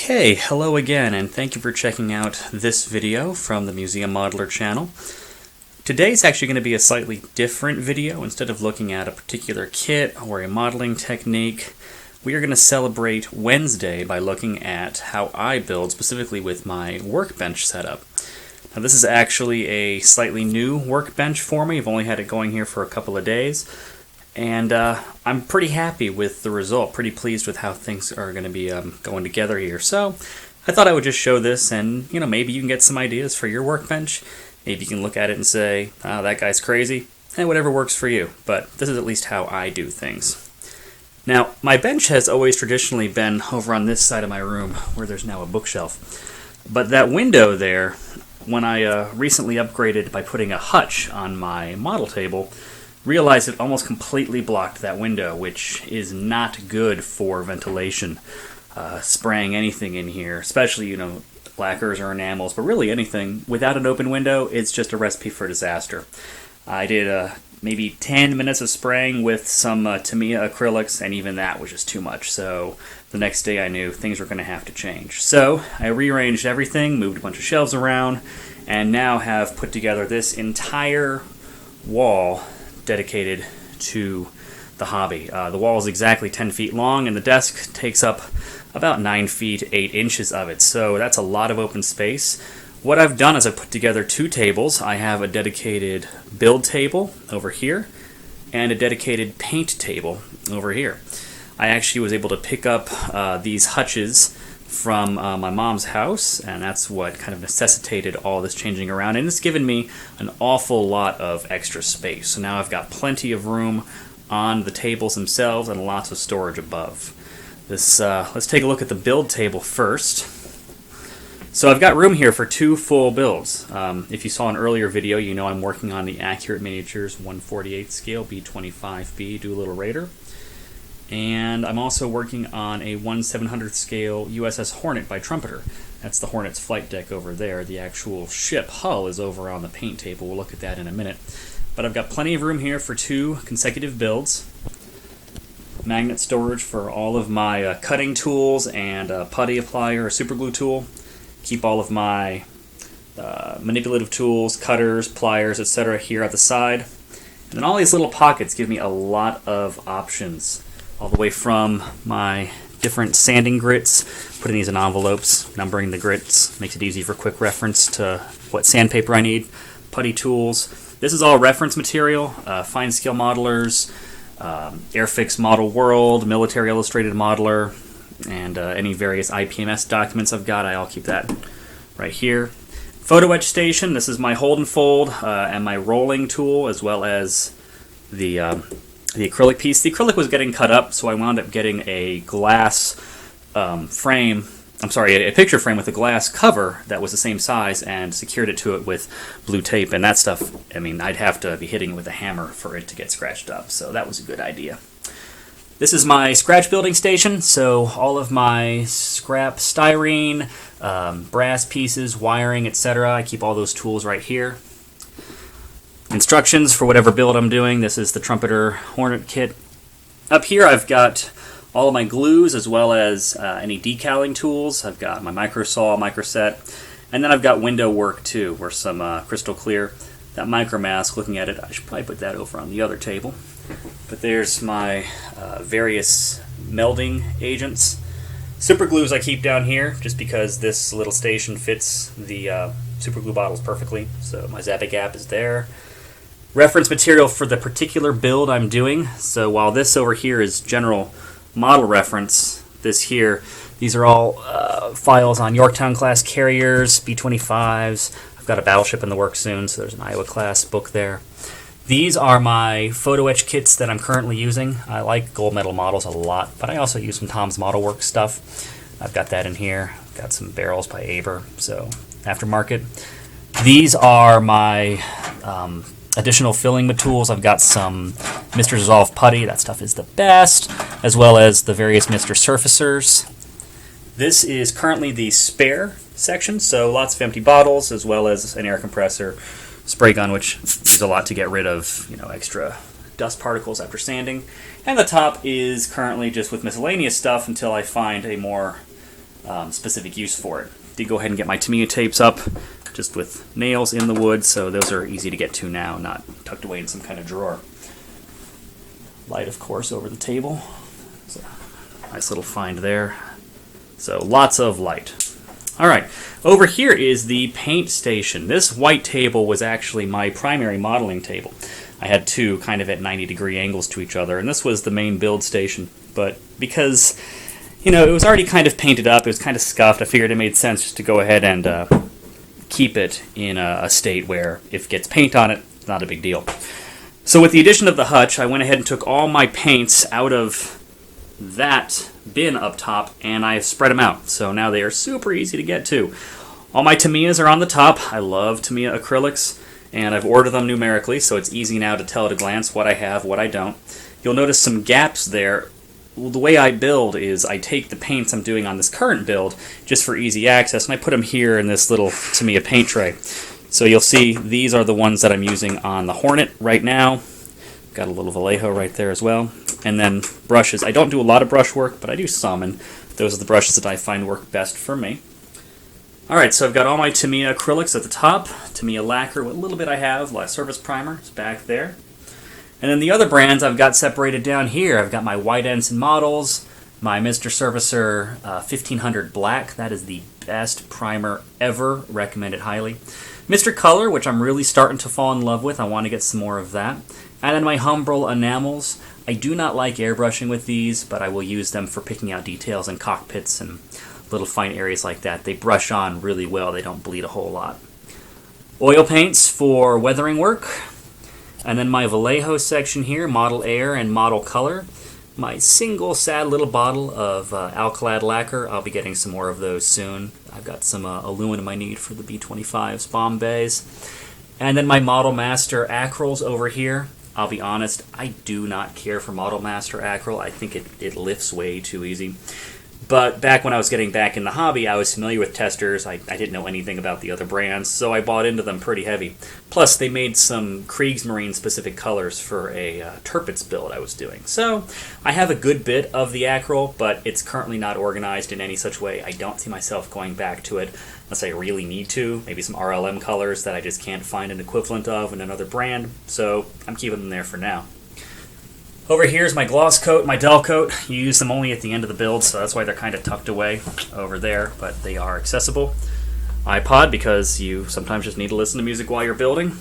Okay, hello again, and thank you for checking out this video from the Museum Modeler channel. Today's actually going to be a slightly different video. Instead of looking at a particular kit or a modeling technique, we are going to celebrate Wednesday by looking at how I build, specifically with my workbench setup. Now, this is actually a slightly new workbench for me. I've only had it going here for a couple of days. And I'm pretty happy with the result, pretty pleased with how things are going to be going together here. So I thought I would just show this, and maybe you can get some ideas for your workbench. Maybe you can look at it and say, oh, that guy's crazy, and whatever works for you. But this is at least how I do things. Now, my bench has always traditionally been over on this side of my room, where there's now a bookshelf. But that window there, when I recently upgraded by putting a hutch on my model table, realized it almost completely blocked that window, which is not good for ventilation. Spraying anything in here, especially, lacquers or enamels, but really anything without an open window, it's just a recipe for disaster. I did maybe 10 minutes of spraying with some Tamiya acrylics, and even that was just too much. So the next day I knew things were going to have to change. So I rearranged everything, moved a bunch of shelves around, and now have put together this entire wall dedicated to the hobby. The wall is exactly 10 feet long, and the desk takes up about 9 feet 8 inches of it, so that's a lot of open space. What I've done is I've put together two tables. I have a dedicated build table over here and a dedicated paint table over here. I actually was able to pick up these hutches from my mom's house, and that's what kind of necessitated all this changing around, and it's given me an awful lot of extra space. So now I've got plenty of room on the tables themselves and lots of storage above. Let's take a look at the build table first. So I've got room here for two full builds. If you saw an earlier video, you know I'm working on the Accurate Miniatures 1/48 scale B25B Doolittle Raider. And I'm also working on a 1/700th scale USS Hornet by Trumpeter. That's the Hornet's flight deck over there. The actual ship hull is over on the paint table. We'll look at that in a minute. But I've got plenty of room here for two consecutive builds. Magnet storage for all of my cutting tools and a putty applier, a super glue tool. Keep all of my manipulative tools, cutters, pliers, etc. here at the side. And then all these little pockets give me a lot of options, all the way from my different sanding grits, putting these in envelopes, numbering the grits, makes it easy for quick reference to what sandpaper I need, putty tools. This is all reference material, fine scale modelers, Airfix Model World, Military Illustrated Modeler, and any various IPMS documents I've got. I'll keep that right here. Photo etch station, this is my hold and fold and my rolling tool, as well as the acrylic piece. The acrylic was getting cut up, so I wound up getting a glass frame. A picture frame with a glass cover that was the same size, and secured it to it with blue tape. And that stuff, I'd have to be hitting it with a hammer for it to get scratched up, so that was a good idea. This is my scratch building station, so all of my scrap styrene, brass pieces, wiring, etc. I keep all those tools right here. Instructions for whatever build I'm doing. This is the Trumpeter Hornet kit. Up here I've got all of my glues, as well as any decaling tools. I've got my micro saw, micro set, and then I've got window work too, or some crystal clear. That micro mask, looking at it, I should probably put that over on the other table. But there's my various melding agents. Super glues I keep down here, just because this little station fits the super glue bottles perfectly. So my Zap-A-Gap is there. Reference material for the particular build I'm doing. So while this over here is general model reference, these are all files on Yorktown class carriers, B-25s. I've got a battleship in the works soon, so there's an Iowa class book there. These are my photo etch kits that I'm currently using. I like gold medal models a lot, but I also use some Tom's Model Works stuff. I've got that in here. I've got some barrels by Aber, so aftermarket. These are my additional filling tools. I've got some Mr. Dissolve putty. That stuff is the best, as well as the various Mr. Surfacers. This is currently the spare section, so lots of empty bottles, as well as an air compressor, spray gun, which is a lot to get rid of, extra dust particles after sanding. And the top is currently just with miscellaneous stuff until I find a more specific use for it. Did go ahead and get my Tamiya tapes up, just with nails in the wood, so those are easy to get to now, not tucked away in some kind of drawer. Light, of course, over the table. So, nice little find there. So lots of light. All right, over here is the paint station. This white table was actually my primary modeling table. I had two kind of at 90-degree angles to each other, and this was the main build station. But because, you know, it was already kind of painted up, it was kind of scuffed, I figured it made sense just to go ahead and keep it in a state where if it gets paint on it, it's not a big deal. So with the addition of the hutch, I went ahead and took all my paints out of that bin up top, and I spread them out. So now they are super easy to get to. All my Tamiyas are on the top. I love Tamiya acrylics, and I've ordered them numerically, so it's easy now to tell at a glance what I have, what I don't. You'll notice some gaps there. Well, the way I build is I take the paints I'm doing on this current build just for easy access, and I put them here in this little Tamiya paint tray. So you'll see these are the ones that I'm using on the Hornet right now. Got a little Vallejo right there as well. And then brushes. I don't do a lot of brush work, but I do some, and those are the brushes that I find work best for me. Alright, so I've got all my Tamiya acrylics at the top, Tamiya lacquer, what little bit I have, surface primer is back there. And then the other brands I've got separated down here. I've got my White Ensign models, my Mr. Surfacer 1500 Black. That is the best primer ever, recommend it highly. Mr. Color, which I'm really starting to fall in love with, I want to get some more of that. And then my Humbrol enamels. I do not like airbrushing with these, but I will use them for picking out details in cockpits and little fine areas like that. They brush on really well. They don't bleed a whole lot. Oil paints for weathering work. And then my Vallejo section here, Model Air and Model Color. My single sad little bottle of Alclad lacquer. I'll be getting some more of those soon. I've got some aluminum I need for the B25s, Bombays. And then my Model Master acryls over here. I'll be honest, I do not care for Model Master acryl. I think it lifts way too easy. But back when I was getting back in the hobby, I was familiar with testers. I didn't know anything about the other brands, so I bought into them pretty heavy. Plus, they made some Kriegsmarine specific colors for a Tirpitz build I was doing. So I have a good bit of the acryl, but it's currently not organized in any such way. I don't see myself going back to it unless I really need to. Maybe some RLM colors that I just can't find an equivalent of in another brand. So I'm keeping them there for now. Over here is my gloss coat, my Del coat. You use them only at the end of the build, so that's why they're kind of tucked away over there, but they are accessible. iPod, because you sometimes just need to listen to music while you're building.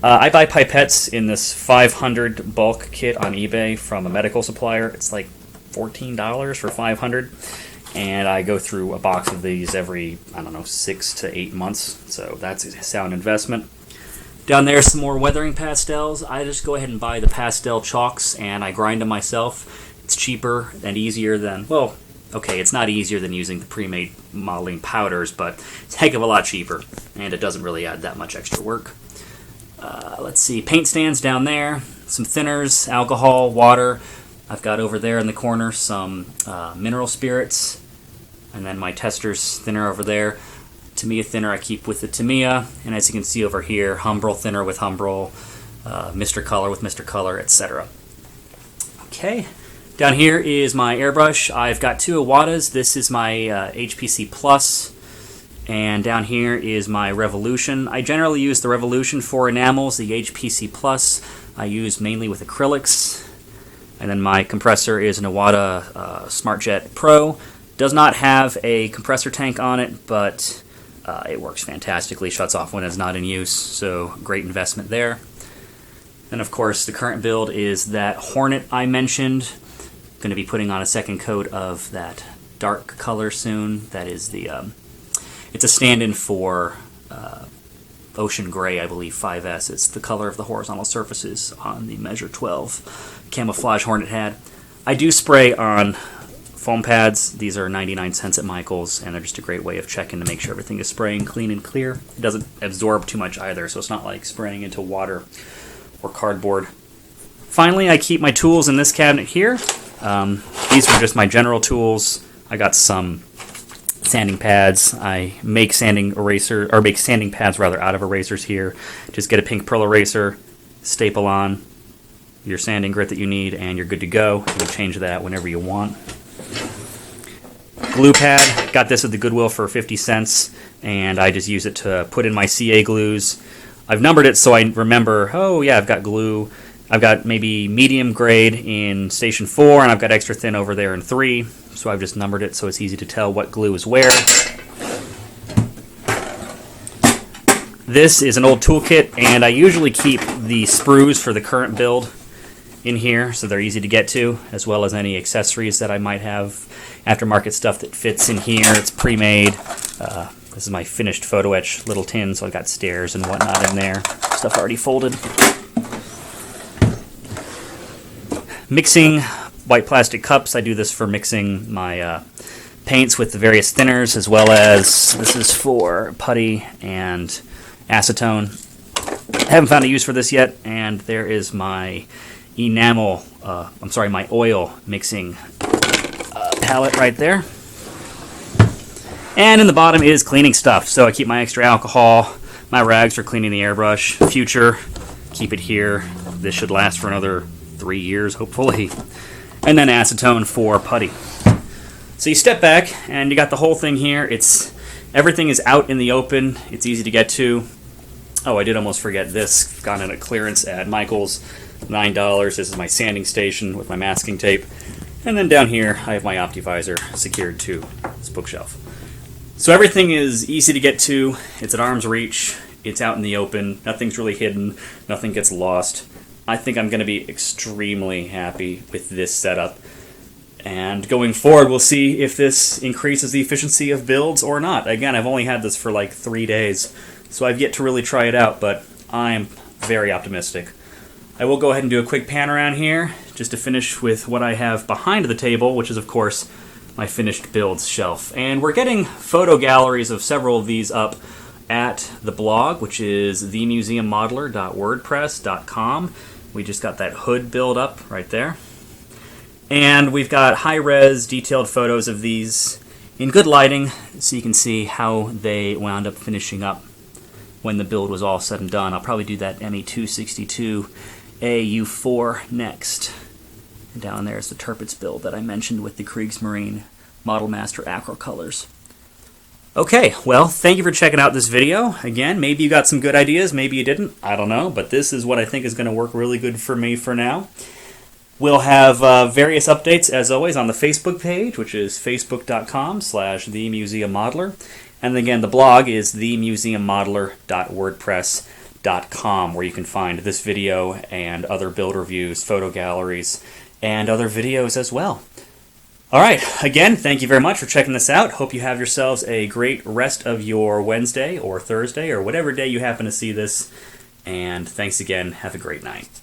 I buy pipettes in this 500 bulk kit on eBay from a medical supplier. It's like $14 for 500, and I go through a box of these every, 6 to 8 months, so that's a sound investment. Down there, some more weathering pastels. I just go ahead and buy the pastel chalks, and I grind them myself. It's cheaper and easier than, well, okay, it's not easier than using the pre-made modeling powders, but it's a heck of a lot cheaper, and it doesn't really add that much extra work. Let's see, paint stands down there, some thinners, alcohol, water. I've got over there in the corner some mineral spirits, and then my tester's thinner over there. Tamiya thinner I keep with the Tamiya, and as you can see over here, Humbrol thinner with Humbrol, Mr. Color with Mr. Color, etc. Okay, down here is my airbrush. I've got two Iwatas. This is my HPC Plus, and down here is my Revolution. I generally use the Revolution for enamels. The HPC Plus I use mainly with acrylics. And then my compressor is an Iwata SmartJet Pro. Does not have a compressor tank on it, but it works fantastically, shuts off when it's not in use, so great investment there. And of course, the current build is that Hornet I mentioned. Going to be putting on a second coat of that dark color soon. That is the, it's a stand-in for Ocean Gray, I believe, 5S. It's the color of the horizontal surfaces on the Measure 12 camouflage Hornet had. I do spray on foam pads. These are 99 cents at Michael's, and they're just a great way of checking to make sure everything is spraying clean and clear. It doesn't absorb too much either, so it's not like spraying into water or cardboard. Finally, I keep my tools in this cabinet here. These are just my general tools. I got some sanding pads. I make sanding pads out of erasers here. Just get a pink pearl eraser, staple on your sanding grit that you need, and you're good to go. You can change that whenever you want. glue pad. Got this at the Goodwill for 50 cents, and I just use it to put in my CA glues. I've numbered it so I remember, oh yeah, I've got glue. I've got maybe medium grade in station 4, and I've got extra thin over there in 3. So I've just numbered it so it's easy to tell what glue is where. This is an old toolkit, and I usually keep the sprues for the current build in here so they're easy to get to, as well as any accessories that I might have, aftermarket stuff that fits in here. It's pre-made. This is my finished photo etch little tin, so I've got stairs and whatnot in there. Stuff already folded. Mixing white plastic cups. I do this for mixing my paints with the various thinners, as well as this is for putty and acetone. I haven't found a use for this yet, and there is my my oil mixing palette right there. And in the bottom is cleaning stuff. So I keep my extra alcohol, my rags for cleaning the airbrush. Future, keep it here. This should last for another 3 years, hopefully. And then acetone for putty. So you step back, and you got the whole thing here. Everything is out in the open. It's easy to get to. Oh, I did almost forget this. Got in a clearance at Michael's, $9. This is my sanding station with my masking tape. And then down here, I have my OptiVisor secured to this bookshelf. So everything is easy to get to. It's at arm's reach. It's out in the open. Nothing's really hidden. Nothing gets lost. I think I'm going to be extremely happy with this setup. And going forward, we'll see if this increases the efficiency of builds or not. Again, I've only had this for like 3 days, so I've yet to really try it out, but I'm very optimistic. I will go ahead and do a quick pan around here, just to finish with what I have behind the table, which is, of course, my finished builds shelf. And we're getting photo galleries of several of these up at the blog, which is themuseummodeler.wordpress.com. We just got that hood build up right there. And we've got high-res detailed photos of these in good lighting, so you can see how they wound up finishing up when the build was all said and done. I'll probably do that ME262 AU4 next. And down there is the Tirpitz build that I mentioned with the Kriegsmarine Model Master Acro colors. Okay, well, thank you for checking out this video. Again, maybe you got some good ideas, maybe you didn't, I don't know, but this is what I think is going to work really good for me for now. We'll have various updates, as always, on the Facebook page, which is facebook.com/themuseummodeler. And again, the blog is themuseummodeler.wordpress.com, where you can find this video and other build reviews, photo galleries, and other videos as well. All right, again, thank you very much for checking this out. Hope you have yourselves a great rest of your Wednesday or Thursday or whatever day you happen to see this. And thanks again. Have a great night.